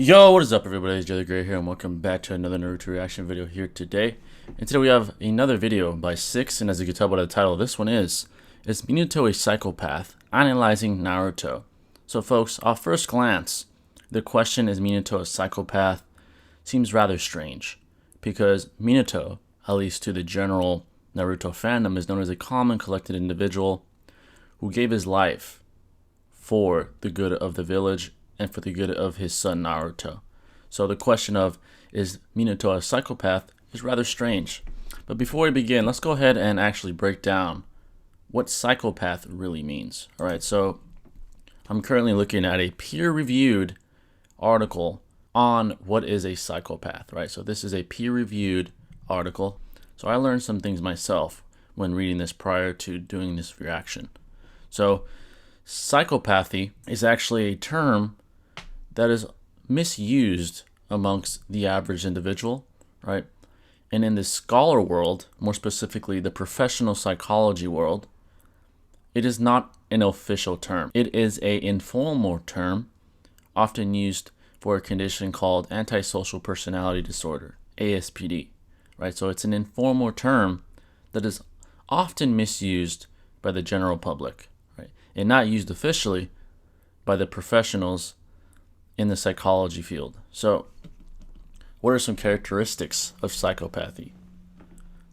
Yo, what is up everybody, it's Jelly Gray here and welcome back to another Naruto reaction video here today. And today we have another video by Six, and as you can tell by the title, this one is Minato a Psychopath? Analyzing Naruto. So folks, off first glance, the question is Minato a psychopath seems rather strange, because Minato, at least to the general Naruto fandom, is known as a calm and collected individual who gave his life for the good of the village and for the good of his son Naruto. So the question of, is Minato a psychopath, is rather strange. But before we begin, let's go ahead and actually break down what psychopath really means. Alright, so I'm currently looking at a peer-reviewed article on what is a psychopath, right? So this is a peer-reviewed article. So I learned some things myself when reading this prior to doing this reaction. So psychopathy is actually a term that is misused amongst the average individual, right? And in the scholar world, more specifically the professional psychology world, it is not an official term. It is an informal term, often used for a condition called antisocial personality disorder, ASPD, right? So it's an informal term that is often misused by the general public, right? And not used officially by the professionals in the psychology field. So what are some characteristics of psychopathy?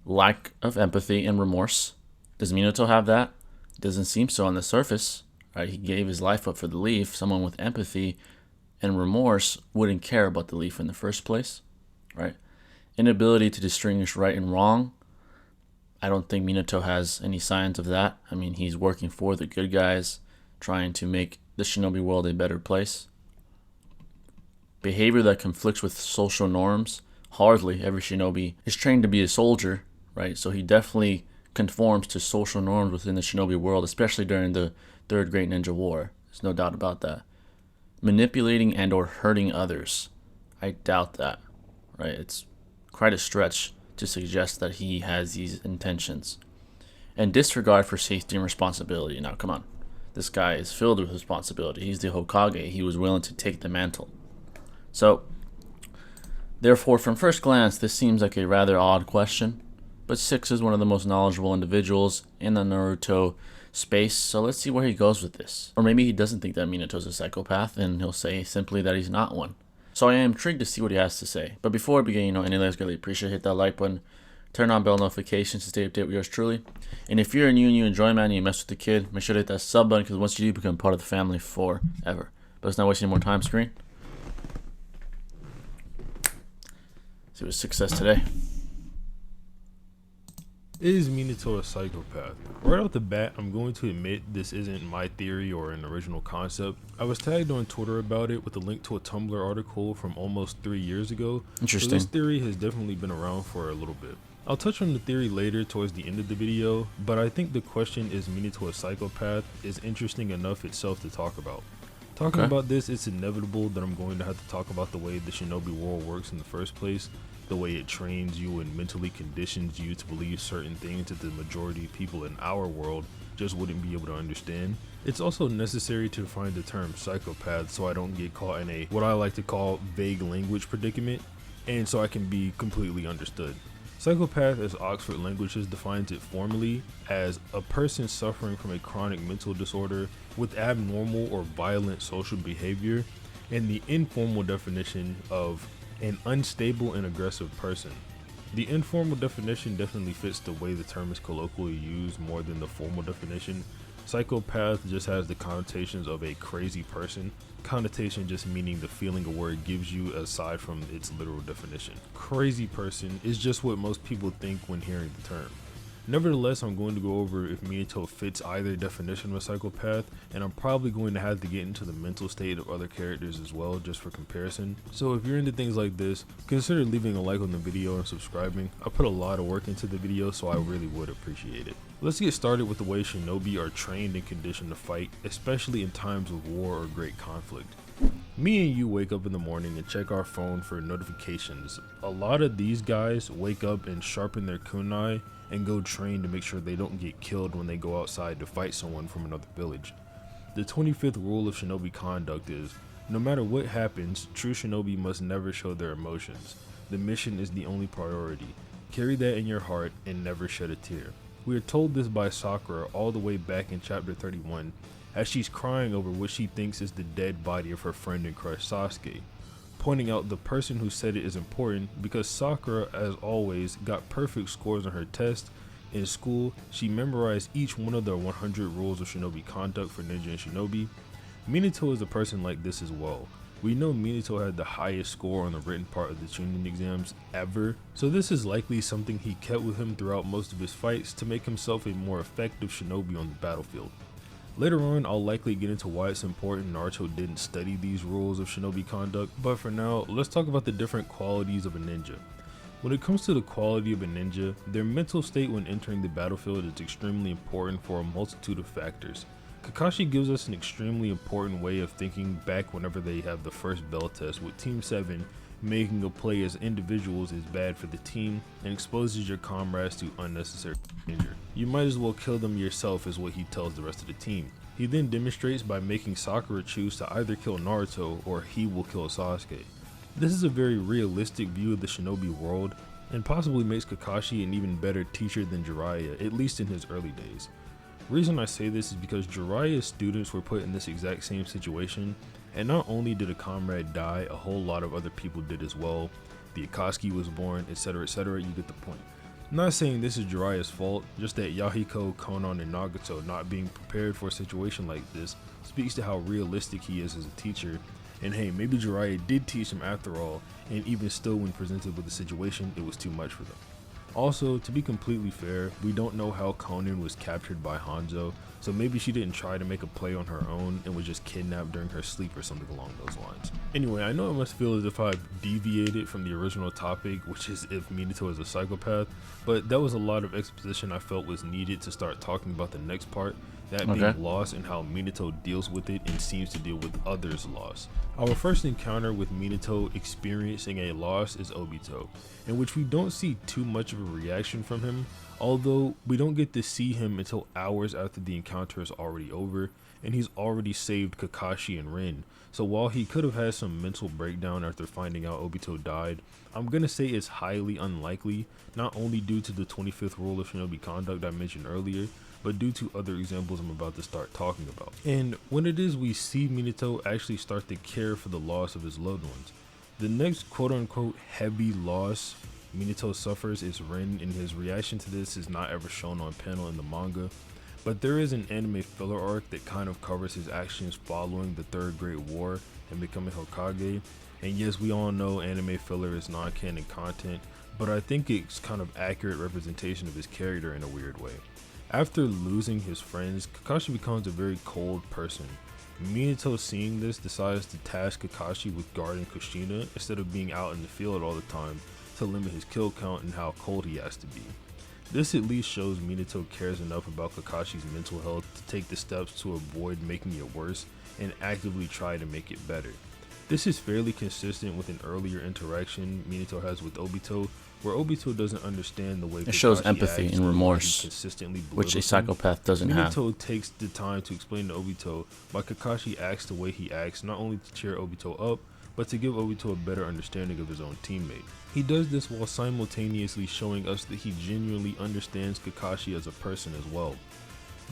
Lack of empathy and remorse. Does Minato have that? Doesn't seem so on the surface, right? He gave his life up for the leaf. Someone with empathy and remorse wouldn't care about the leaf in the first place, right? Inability to distinguish right and wrong. I don't think Minato has any signs of that. I mean, he's working for the good guys, trying to make the shinobi world a better place. Behavior that conflicts with social norms. Hardly every shinobi is trained to be a soldier, right? So he definitely conforms to social norms within the shinobi world, especially during the Third Great Ninja War. There's no doubt about that. Manipulating and or hurting others. I doubt that, right? It's quite a stretch to suggest that he has these intentions. And disregard for safety and responsibility. Now, come on. This guy is filled with responsibility. He's the Hokage. He was willing to take the mantle. So, therefore, from first glance, this seems like a rather odd question, but Six is one of the most knowledgeable individuals in the Naruto space, so let's see where he goes with this. Or maybe he doesn't think that Minato's a psychopath, and he'll say simply that he's not one. So I am intrigued to see what he has to say. But before we begin, any last greatly appreciate, hit that like button, turn on bell notifications to stay updated with yours truly. And if you're new and you enjoy, man, and you mess with the kid, make sure to hit that sub button, because once you do, become part of the family forever. But let's not waste any more time, screen. See what success today. Is Minato a psychopath? Right off the bat, I'm going to admit this isn't my theory or an original concept. I was tagged on Twitter about it with a link to a Tumblr article from almost 3 years ago. Interesting. So this theory has definitely been around for a little bit. I'll touch on the theory later towards the end of the video, but I think the question, is Minato a psychopath, is interesting enough itself to talk about. Talking about this, it's inevitable that I'm going to have to talk about the way the shinobi world works in the first place, the way it trains you and mentally conditions you to believe certain things that the majority of people in our world just wouldn't be able to understand. It's also necessary to define the term psychopath so I don't get caught in a, what I like to call, vague language predicament, and so I can be completely understood. Psychopath, as Oxford Languages defines it formally, as a person suffering from a chronic mental disorder with abnormal or violent social behavior, and the informal definition of an unstable and aggressive person. The informal definition definitely fits the way the term is colloquially used more than the formal definition. Psychopath just has the connotations of a crazy person, connotation just meaning the feeling a word gives you aside from its literal definition. Crazy person is just what most people think when hearing the term. Nevertheless, I'm going to go over if Minato fits either definition of a psychopath, and I'm probably going to have to get into the mental state of other characters as well, just for comparison. So if you're into things like this, consider leaving a like on the video and subscribing. I put a lot of work into the video, so I really would appreciate it. Let's get started with the way shinobi are trained and conditioned to fight, especially in times of war or great conflict. Me and you wake up in the morning and check our phone for notifications. A lot of these guys wake up and sharpen their kunai and go train to make sure they don't get killed when they go outside to fight someone from another village. The 25th rule of shinobi conduct is, No matter what happens, true shinobi must never show their emotions. The mission is the only priority. Carry that in your heart and never shed a tear. We are told this by Sakura all the way back in chapter 31, as she's crying over what she thinks is the dead body of her friend and crush Sasuke, pointing out the person who said it is important because Sakura, as always, got perfect scores on her test. In school, she memorized each one of the 100 rules of shinobi conduct for ninja and shinobi. Minato is a person like this as well. We know Minato had the highest score on the written part of the Chunin exams ever, so this is likely something he kept with him throughout most of his fights to make himself a more effective shinobi on the battlefield. Later on, I'll likely get into why it's important Naruto didn't study these rules of shinobi conduct, but for now, let's talk about the different qualities of a ninja. When it comes to the quality of a ninja, their mental state when entering the battlefield is extremely important for a multitude of factors. Kakashi gives us an extremely important way of thinking back whenever they have the first bell test, with Team 7 making a play as individuals is bad for the team and exposes your comrades to unnecessary danger. You might as well kill them yourself is what he tells the rest of the team. He then demonstrates by making Sakura choose to either kill Naruto or he will kill Sasuke. This is a very realistic view of the shinobi world and possibly makes Kakashi an even better teacher than Jiraiya, at least in his early days. Reason I say this is because Jiraiya's students were put in this exact same situation, and not only did a comrade die, a whole lot of other people did as well. The Akatsuki was born, etc, you get the point. I'm not saying this is Jiraiya's fault, just that Yahiko, Konan, and Nagato not being prepared for a situation like this speaks to how realistic he is as a teacher, and hey, maybe Jiraiya did teach him after all, and even still when presented with the situation, it was too much for them. Also, to be completely fair, we don't know how Konan was captured by Hanzo, so maybe she didn't try to make a play on her own and was just kidnapped during her sleep or something along those lines. Anyway, I know it must feel as if I've deviated from the original topic, which is if Minato is a psychopath, but that was a lot of exposition I felt was needed to start talking about the next part, that being loss and how Minato deals with it and seems to deal with others' loss. Our first encounter with Minato experiencing a loss is Obito, in which we don't see too much of a reaction from him, although we don't get to see him until hours after the encounter is already over, and he's already saved Kakashi and Rin. So while he could have had some mental breakdown after finding out Obito died, I'm gonna say it's highly unlikely, not only due to the 25th rule of shinobi conduct I mentioned earlier, but due to other examples I'm about to start talking about. And when it is we see Minato actually start to care for the loss of his loved ones. The next quote-unquote heavy loss Minato suffers is Rin, and his reaction to this is not ever shown on panel in the manga, but there is an anime filler arc that kind of covers his actions following the Third Great War and becoming Hokage. And yes, we all know anime filler is non-canon content, but I think it's kind of accurate representation of his character in a weird way. After losing his friends, Kakashi becomes a very cold person. Minato, seeing this, decides to task Kakashi with guarding Kushina instead of being out in the field all the time to limit his kill count and how cold he has to be. This at least shows Minato cares enough about Kakashi's mental health to take the steps to avoid making it worse and actively try to make it better. This is fairly consistent with an earlier interaction Minato has with Obito, where Obito doesn't understand the way it shows Kakashi empathy acts and why he remorse, consistently which a belittles him. psychopath doesn't have. Minato takes the time to explain to Obito why Kakashi acts the way he acts, not only to cheer Obito up, but to give Obito a better understanding of his own teammate. He does this while simultaneously showing us that he genuinely understands Kakashi as a person as well.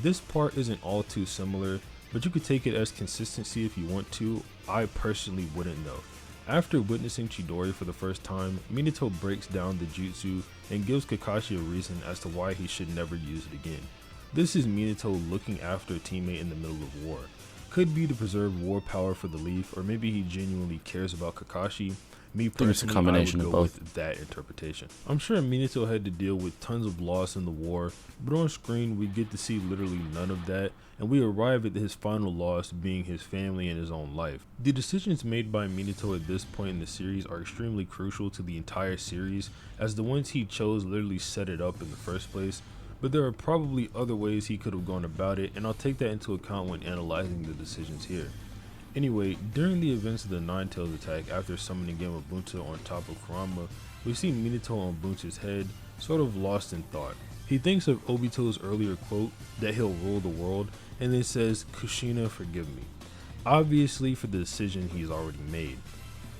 This part isn't all too similar, but you could take it as consistency if you want to. I personally wouldn't though. After witnessing Chidori for the first time, Minato breaks down the jutsu and gives Kakashi a reason as to why he should never use it again. This is Minato looking after a teammate in the middle of war. Could be to preserve war power for the Leaf, or maybe he genuinely cares about Kakashi. Me personally, it's a combination I would of go both. with that interpretation. I'm sure Minato had to deal with tons of loss in the war, but on screen we get to see literally none of that, and we arrive at his final loss being his family and his own life. The decisions made by Minato at this point in the series are extremely crucial to the entire series, as the ones he chose literally set it up in the first place, but there are probably other ways he could have gone about it, and I'll take that into account when analyzing the decisions here. Anyway, during the events of the Nine Tails attack after summoning Game Bunta on top of Kurama, we see Minato on Bunta's head, sort of lost in thought. He thinks of Obito's earlier quote, that he'll rule the world, and then says, "Kushina, forgive me." obviously for the decision he's already made.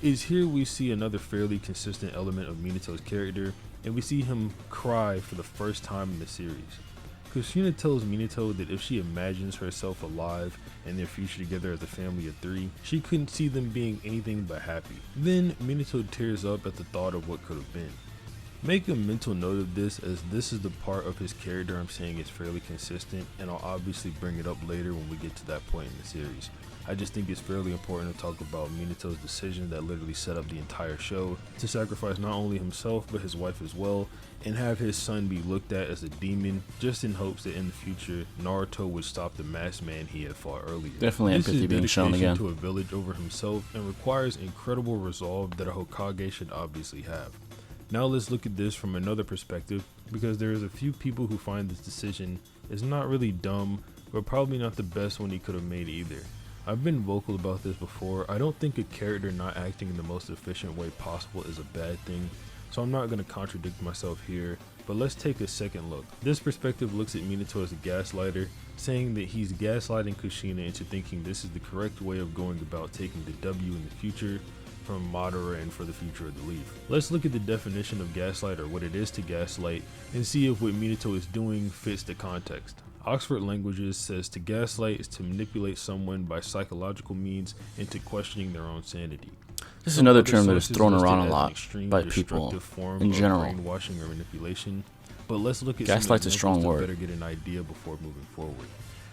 Is here we see another fairly consistent element of Minato's character, and we see him cry for the first time in the series. Kushina tells Minato that if she imagines herself alive and their future together as a family of 3, she couldn't see them being anything but happy. Then Minato tears up at the thought of what could have been. Make a mental note of this, as this is the part of his character I'm saying is fairly consistent, and I'll obviously bring it up later when we get to that point in the series. I just think it's fairly important to talk about Minato's decision that literally set up the entire show to sacrifice not only himself but his wife as well, and have his son be looked at as a demon, just in hopes that in the future Naruto would stop the masked man he had fought earlier. Definitely This empathy is being shown dedication again. to a village over himself and requires incredible resolve that a Hokage should obviously have. Now let's look at this from another perspective, because there is a few people who find this decision is not really dumb, but probably not the best one he could have made either. I've been vocal about this before. I don't think a character not acting in the most efficient way possible is a bad thing, so I'm not going to contradict myself here, but let's take a second look. This perspective looks at Minato as a gaslighter, saying that he's gaslighting Kushina into thinking this is the correct way of going about taking the W in the future from Madara and for the future of the Leaf. Let's look at the definition of gaslight, or what it is to gaslight, and see if what Minato is doing fits the context. Oxford Languages says to gaslight is to manipulate someone by psychological means into questioning their own sanity. This is Some another other term that is sources thrown list it around a as an lot extreme by people destructive form in of general. brainwashing or manipulation. But let's look at Gaslight's a some strong examples to word. better get an idea before moving forward.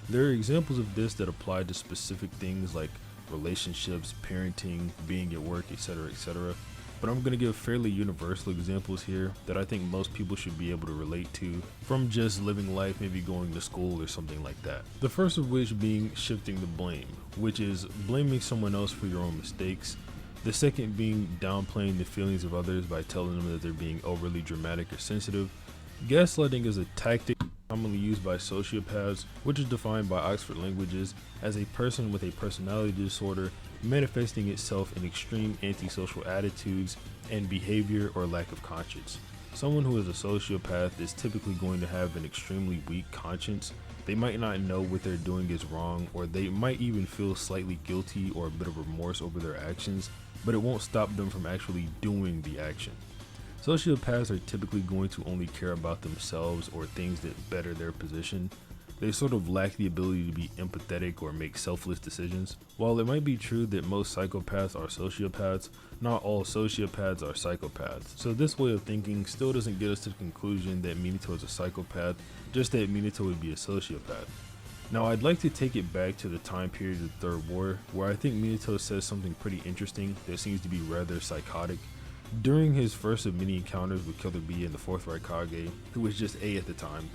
There are examples of this that apply to specific things like relationships, parenting, being at work, etc., etc. But I'm going to give fairly universal examples here that I think most people should be able to relate to from just living life, maybe going to school or something like that. The first of which being shifting the blame, which is blaming someone else for your own mistakes. The second being downplaying the feelings of others by telling them that they're being overly dramatic or sensitive. Gaslighting is a tactic commonly used by sociopaths, which is defined by Oxford Languages as a person with a personality disorder manifesting itself in extreme antisocial attitudes and behavior or lack of conscience. Someone who is a sociopath is typically going to have an extremely weak conscience. They might not know what they're doing is wrong, or they might even feel slightly guilty or a bit of remorse over their actions, but it won't stop them from actually doing the action. Sociopaths are typically going to only care about themselves or things that better their position. They sort of lack the ability to be empathetic or make selfless decisions. While it might be true that most psychopaths are sociopaths, not all sociopaths are psychopaths. So this way of thinking still doesn't get us to the conclusion that Minato is a psychopath, just that Minato would be a sociopath. Now I'd like to take it back to the time period of the Third War, where I think Minato says something pretty interesting that seems to be rather psychotic. During his first of many encounters with Killer Bee and the 4th Raikage, who was just A at the time,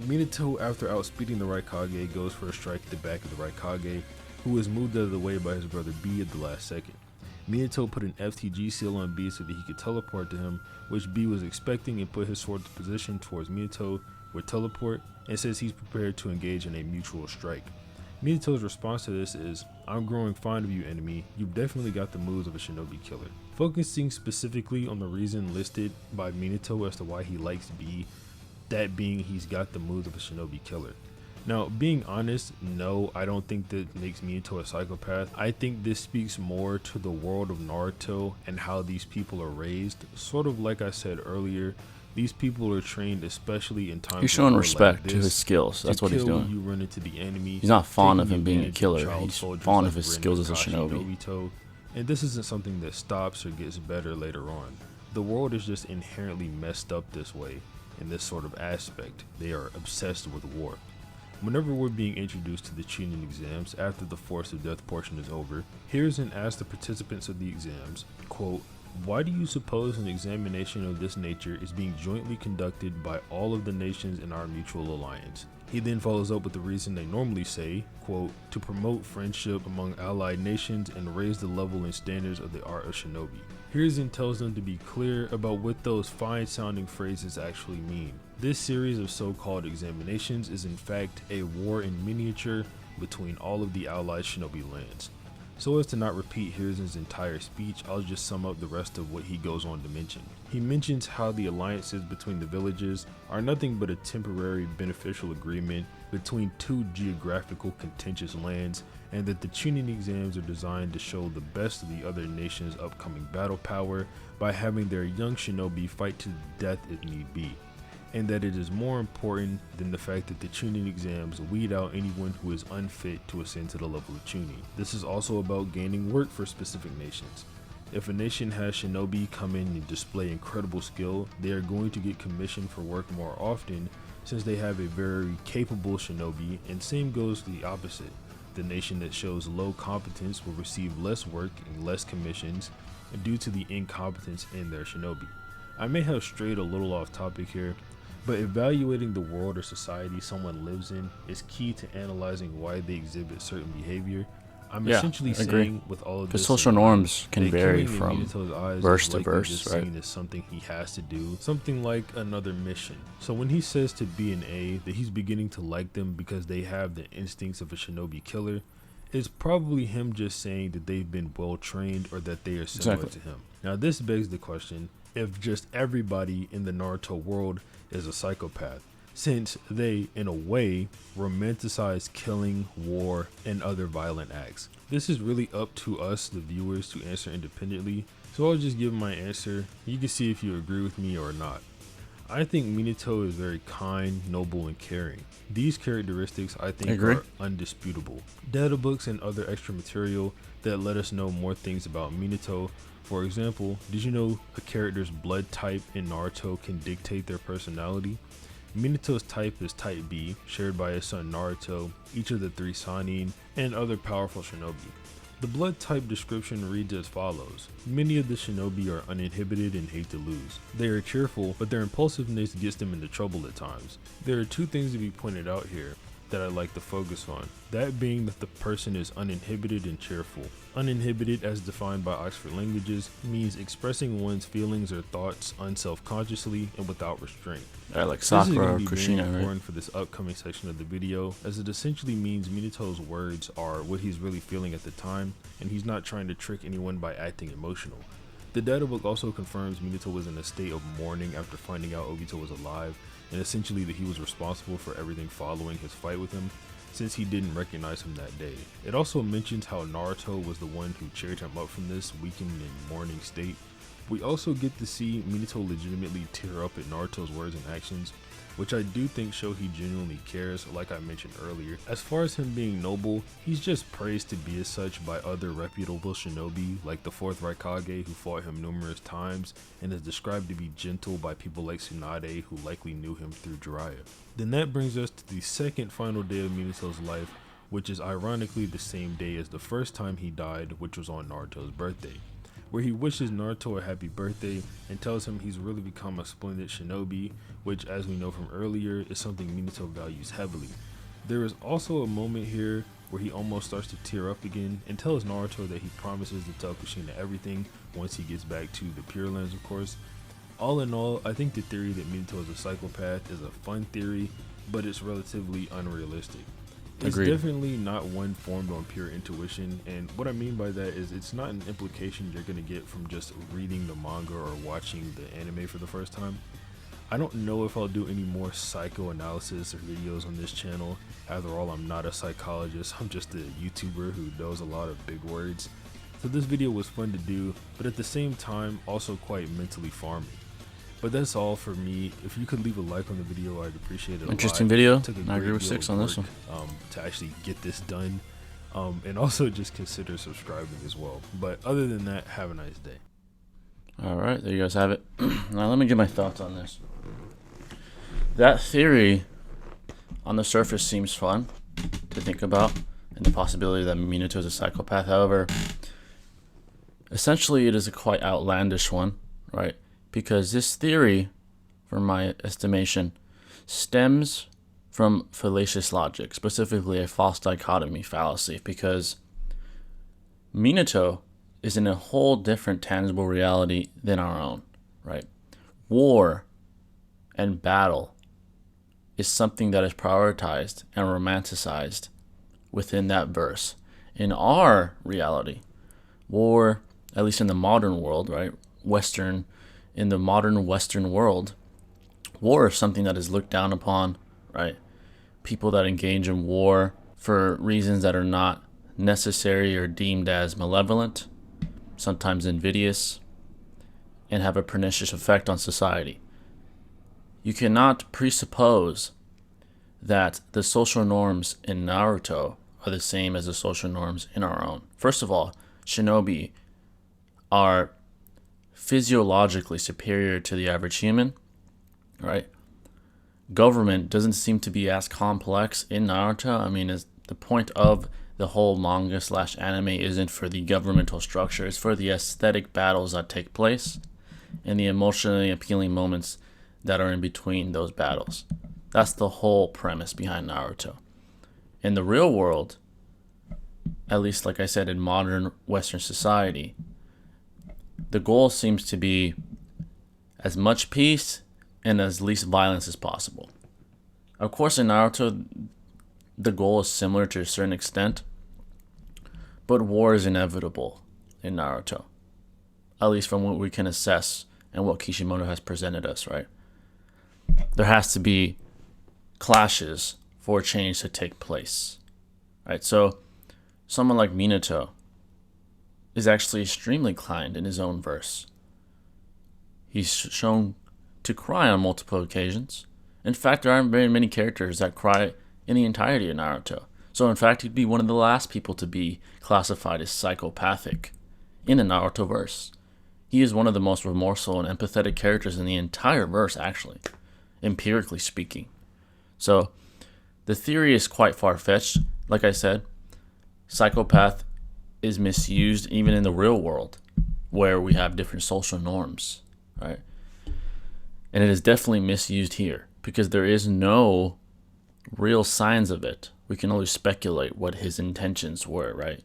Minato, after outspeeding the Raikage, goes for a strike at the back of the Raikage, who was moved out of the way by his brother B at the last second. Minato put an FTG seal on B so that he could teleport to him, which B was expecting, and put his sword to position towards Minato with teleport, and says he's prepared to engage in a mutual strike. Minato's response to this is, "I'm growing fond of you, enemy. You've definitely got the moves of a shinobi killer." Focusing specifically on the reason listed by Minato as to why he likes B, that being he's got the moves of a shinobi killer. Now, being honest, no, I don't think that makes Minato a psychopath. I think this speaks more to the world of Naruto and how these people are raised. Sort of like I said earlier, these people are trained, especially in times He's showing of war respect like to this, his skills. That's to what he's kill when doing. You run into the enemy. He's not fond of taking him being a advantage of killer. child He's soldiers fond like of his Ren, skills as a Kakashi, shinobi. Obito, and this isn't something that stops or gets better later on. The world is just inherently messed up this way. In this sort of aspect, they are obsessed with war. Whenever we're being introduced to the Chunin exams after the Force of Death portion is over, Hiruzen asks the participants of the exams, quote, "Why do you suppose an examination of this nature is being jointly conducted by all of the nations in our mutual alliance?" He then follows up with the reason they normally say, quote, "To promote friendship among allied nations and raise the level and standards of the art of shinobi." Hiruzen tells them to be clear about what those fine-sounding phrases actually mean. This series of so-called examinations is in fact a war in miniature between all of the allied shinobi lands. So as to not repeat Hiruzen's entire speech, I'll just sum up the rest of what he goes on to mention. He mentions how the alliances between the villages are nothing but a temporary beneficial agreement between two geographical contentious lands, and that the Chunin exams are designed to show the best of the other nation's upcoming battle power by having their young shinobi fight to the death if need be, and that it is more important than the fact that the Chunin exams weed out anyone who is unfit to ascend to the level of Chunin. This is also about gaining work for specific nations. If a nation has shinobi come in and display incredible skill, they are going to get commissioned for work more often since they have a very capable shinobi, and same goes to the opposite. The nation that shows low competence will receive less work and less commissions due to the incompetence in their shinobi. I may have strayed a little off topic here, but evaluating the world or society someone lives in is key to analyzing why they exhibit certain behavior. I'm essentially saying with all of this, because social norms can vary killing in from Minato's eyes verse is to likely verse, just right? seen as something he has to do, something like another mission. So when he says to B and A that he's beginning to like them because they have the instincts of a shinobi killer, it's probably him just saying that they've been well trained or that they are similar to him. Now this begs the question, if just everybody in the Naruto world is a psychopath, since they, in a way, romanticize killing, war, and other violent acts. This is really up to us, the viewers, to answer independently, so I'll just give my answer. You can see if you agree with me or not. I think Minato is very kind, noble, and caring. These characteristics I think are undisputable. Data books and other extra material that let us know more things about Minato. For example, did you know a character's blood type in Naruto can dictate their personality? Minato's type is type B, shared by his son Naruto, each of the 3 Sannin, and other powerful shinobi. The blood type description reads as follows. Many of the shinobi are uninhibited and hate to lose. They are cheerful, but their impulsiveness gets them into trouble at times. There are 2 things to be pointed out here that I'd like to focus on. That being that the person is uninhibited and cheerful. Uninhibited, as defined by Oxford Languages, means expressing one's feelings or thoughts unself-consciously and without restraint. Like Sakura or This is going to be Kushina, very important right? for this upcoming section of the video, as it essentially means Minato's words are what he's really feeling at the time, and he's not trying to trick anyone by acting emotional. The data book also confirms Minato was in a state of mourning after finding out Obito was alive, and essentially that he was responsible for everything following his fight with him, since he didn't recognize him that day. It also mentions how Naruto was the one who cheered him up from this weakened and mourning state. We also get to see Minato legitimately tear up at Naruto's words and actions, which I do think show he genuinely cares, like I mentioned earlier. As far as him being noble, he's just praised to be as such by other reputable shinobi, like the 4th Raikage who fought him numerous times, and is described to be gentle by people like Tsunade who likely knew him through Jiraiya. Then that brings us to the second final day of Minato's life, which is ironically the same day as the first time he died, which was on Naruto's birthday, where he wishes Naruto a happy birthday and tells him he's really become a splendid shinobi, which, as we know from earlier, is something Minato values heavily. There is also a moment here where he almost starts to tear up again and tells Naruto that he promises to tell Kushina everything once he gets back to the Pure Lands, of course. All in all, I think the theory that Minato is a psychopath is a fun theory, but it's relatively unrealistic. It's definitely not one formed on pure intuition, and what I mean by that is it's not an implication you're going to get from just reading the manga or watching the anime for the first time. I don't know if I'll do any more psychoanalysis or videos on this channel. After all, I'm not a psychologist, I'm just a YouTuber who knows a lot of big words. So this video was fun to do, but at the same time also quite mentally farming. But that's all for me. If you could leave a like on the video, I'd appreciate it. Interesting video. I agree with deal 6 of on this work, one. to actually get this done. And also just consider subscribing as well. But other than that, have a nice day. Alright, there you guys have it. Now let me get my thoughts on this. That theory on the surface seems fun to think about, and the possibility that Minato is a psychopath. However, essentially it is a quite outlandish one, right? Because this theory, from my estimation, stems from fallacious logic, specifically a false dichotomy fallacy, because Minato is in a whole different tangible reality than our own, right? War and battle is something that is prioritized and romanticized within that verse. in our reality, war, at least in the modern world, right? In the modern Western world, war is something that is looked down upon, right? People that engage in war for reasons that are not necessary or deemed as malevolent, sometimes invidious, and have a pernicious effect on society. You cannot presuppose that the social norms in Naruto are the same as the social norms in our own. First of all, shinobi are physiologically superior to the average human, right? Government doesn't seem to be as complex in Naruto. I mean, the point of the whole manga / anime isn't for the governmental structure. It's for the aesthetic battles that take place and the emotionally appealing moments that are in between those battles. That's the whole premise behind Naruto. In the real world, at least like I said, in modern Western society, the goal seems to be as much peace and as least violence as possible. Of course, in Naruto, the goal is similar to a certain extent, but war is inevitable in Naruto, at least from what we can assess and what Kishimoto has presented us, right? There has to be clashes for change to take place, right? So someone like Minato is actually extremely kind in his own verse. He's shown to cry on multiple occasions. In fact, there aren't very many characters that cry in the entirety of Naruto. So in fact, he'd be one of the last people to be classified as psychopathic in the Naruto verse. He is one of the most remorseful and empathetic characters in the entire verse, actually, empirically speaking. So the theory is quite far-fetched. Like I said, psychopath is misused even in the real world where we have different social norms, right? And it is definitely misused here because there is no real signs of it. We can only speculate what his intentions were, right?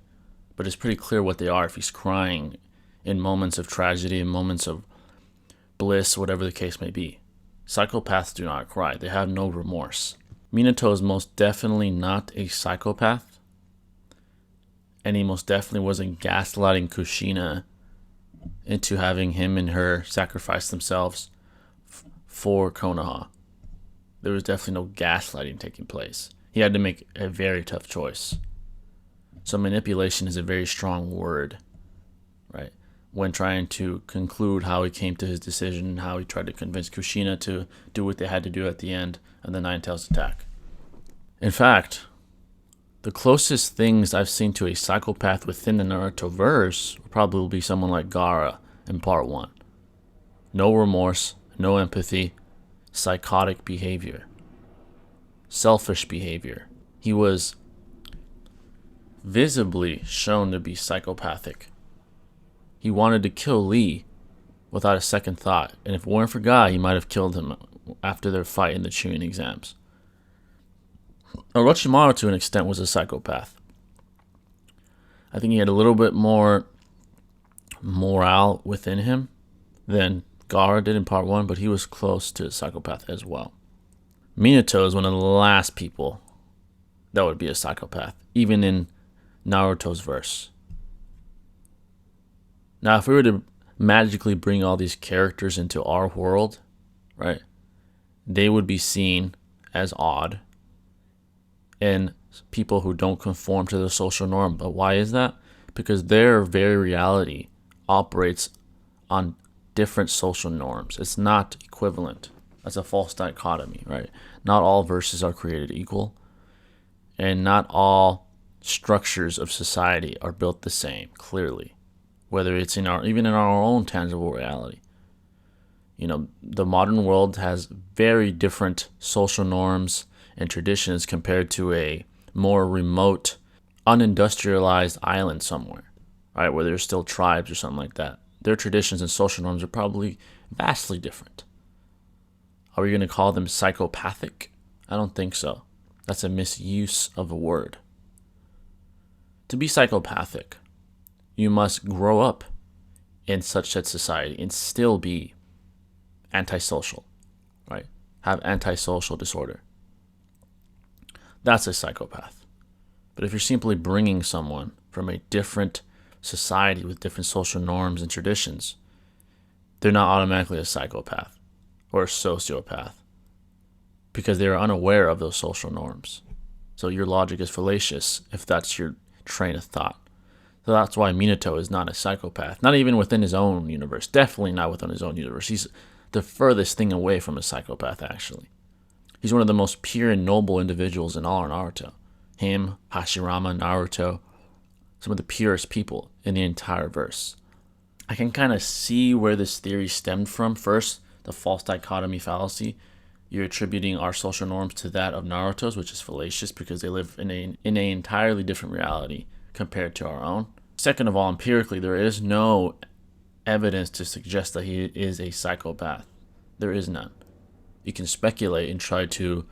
But it's pretty clear what they are if he's crying in moments of tragedy, in moments of bliss, whatever the case may be. Psychopaths do not cry. They have no remorse. Minato is most definitely not a psychopath. And he most definitely wasn't gaslighting Kushina into having him and her sacrifice themselves for Konoha. There was definitely no gaslighting taking place. He had to make a very tough choice. So manipulation is a very strong word, right? When trying to conclude how he came to his decision and how he tried to convince Kushina to do what they had to do at the end of the Nine Tails attack. In fact, the closest things I've seen to a psychopath within the Naruto verse would probably be someone like Gaara in part 1. No remorse, no empathy, psychotic behavior, selfish behavior. He was visibly shown to be psychopathic. He wanted to kill Lee without a second thought, and if it weren't for Guy, he might have killed him after their fight in the Chunin exams. Orochimaru, to an extent, was a psychopath. I think he had a little bit more morale within him than Gaara did in part 1, but he was close to a psychopath as well. Minato is one of the last people that would be a psychopath, even in Naruto's verse. Now, if we were to magically bring all these characters into our world, right, they would be seen as odd and people who don't conform to the social norm. But why is that? Because their very reality operates on different social norms. It's not equivalent. That's a false dichotomy, right? Not all verses are created equal, and not all structures of society are built the same, clearly. Whether it's even in our own tangible reality. You know, the modern world has very different social norms and traditions compared to a more remote, unindustrialized island somewhere, right, where there's still tribes or something like that. Their traditions and social norms are probably vastly different. Are we going to call them psychopathic? I don't think so. That's a misuse of a word. To be psychopathic, you must grow up in such a society and still be antisocial, right? Have antisocial disorder. That's a psychopath. But if you're simply bringing someone from a different society with different social norms and traditions, they're not automatically a psychopath or a sociopath because they are unaware of those social norms. So your logic is fallacious if that's your train of thought. So that's why Minato is not a psychopath, not even within his own universe. Definitely not within his own universe. He's the furthest thing away from a psychopath, actually. He's one of the most pure and noble individuals in all of Naruto. Him, Hashirama, Naruto, some of the purest people in the entire verse. I can kind of see where this theory stemmed from. First, the false dichotomy fallacy. You're attributing our social norms to that of Naruto's, which is fallacious because they live in an entirely different reality compared to our own. Second of all, empirically, there is no evidence to suggest that he is a psychopath. There is none. You can speculate and try to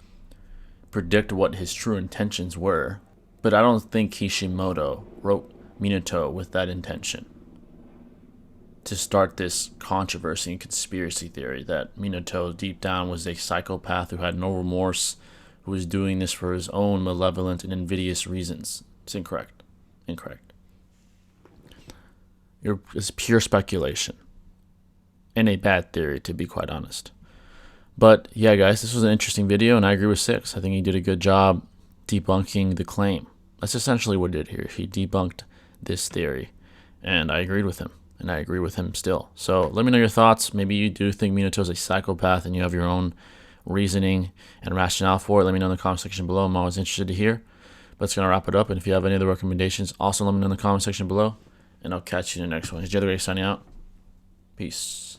predict what his true intentions were, but I don't think Kishimoto wrote Minato with that intention, to start this controversy and conspiracy theory that Minato deep down was a psychopath who had no remorse, who was doing this for his own malevolent and invidious reasons. It's incorrect. Incorrect. It's pure speculation and a bad theory, to be quite honest. But yeah, guys, this was an interesting video, and I agree with Six. I think he did a good job debunking the claim. That's essentially what he did here. He debunked this theory, and I agreed with him. And I agree with him still. So let me know your thoughts. Maybe you do think Minato is a psychopath and you have your own reasoning and rationale for it. Let me know in the comment section below. I'm always interested to hear. But it's going to wrap it up. And if you have any other recommendations, also let me know in the comment section below. And I'll catch you in the next one. It's Jay the Great signing out. Peace.